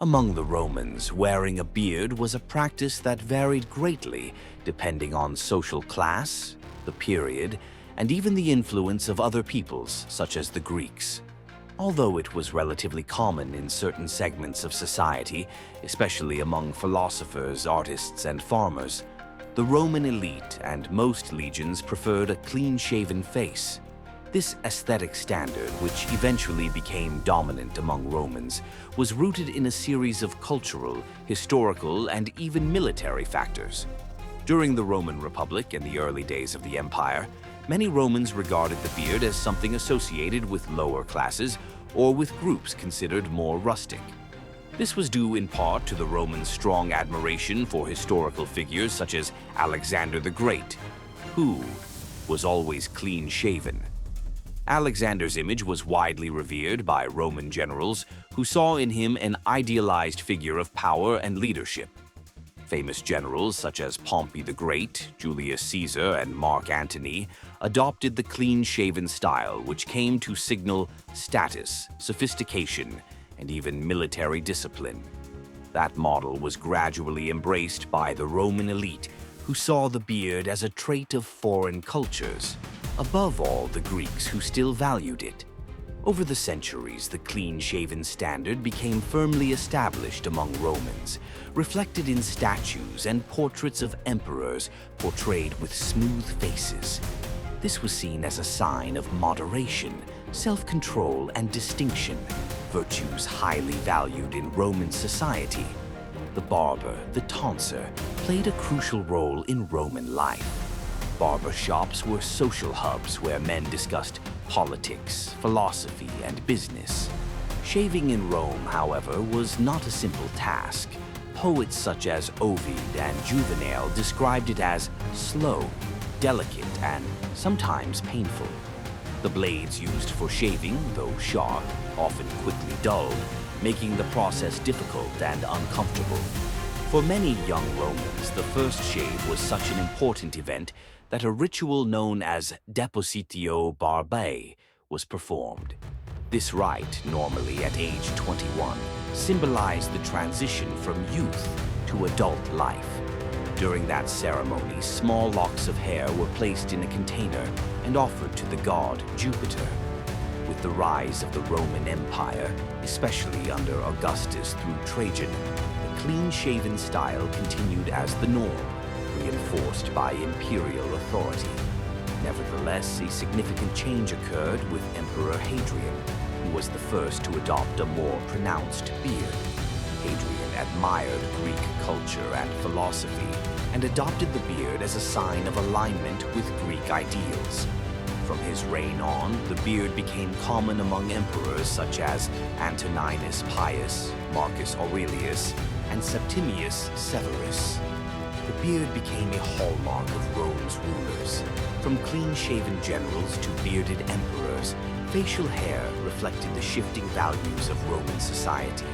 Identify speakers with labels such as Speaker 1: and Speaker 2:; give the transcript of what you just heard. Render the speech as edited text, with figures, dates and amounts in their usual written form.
Speaker 1: Among the Romans, wearing a beard was a practice that varied greatly depending on social class, the period, and even the influence of other peoples, such as the Greeks. Although it was relatively common in certain segments of society, especially among philosophers, artists, and farmers, the Roman elite and most legions preferred a clean-shaven face. This aesthetic standard, which eventually became dominant among Romans, was rooted in a series of cultural, historical, and even military factors. During the Roman Republic and the early days of the empire, many Romans regarded the beard as something associated with lower classes or with groups considered more rustic. This was due in part to the Romans' strong admiration for historical figures such as Alexander the Great, who was always clean-shaven. Alexander's image was widely revered by Roman generals who saw in him an idealized figure of power and leadership. Famous generals such as Pompey the Great, Julius Caesar, and Mark Antony adopted the clean-shaven style, which came to signal status, sophistication, and even military discipline. That model was gradually embraced by the Roman elite, who saw the beard as a trait of foreign cultures. Above all, the Greeks, who still valued it. Over the centuries, the clean-shaven standard became firmly established among Romans, reflected in statues and portraits of emperors portrayed with smooth faces. This was seen as a sign of moderation, self-control, and distinction, virtues highly valued in Roman society. The barber, the tonsure, played a crucial role in Roman life. Barber shops were social hubs where men discussed politics, philosophy, and business. Shaving in Rome, however, was not a simple task. Poets such as Ovid and Juvenal described it as slow, delicate, and sometimes painful. The blades used for shaving, though sharp, often quickly dulled, making the process difficult and uncomfortable. For many young Romans, the first shave was such an important event that a ritual known as depositio barbae was performed. This rite, normally at age 21, symbolized the transition from youth to adult life. During that ceremony, small locks of hair were placed in a container and offered to the god Jupiter. With the rise of the Roman Empire, especially under Augustus through Trajan, the clean-shaven style continued as the norm, reinforced by imperial authority. Nevertheless, a significant change occurred with Emperor Hadrian, who was the first to adopt a more pronounced beard. Hadrian admired Greek culture and philosophy and adopted the beard as a sign of alignment with Greek ideals. From his reign on, the beard became common among emperors such as Antoninus Pius, Marcus Aurelius, and Septimius Severus. The beard became a hallmark of Rome's rulers. From clean-shaven generals to bearded emperors, facial hair reflected the shifting values of Roman society.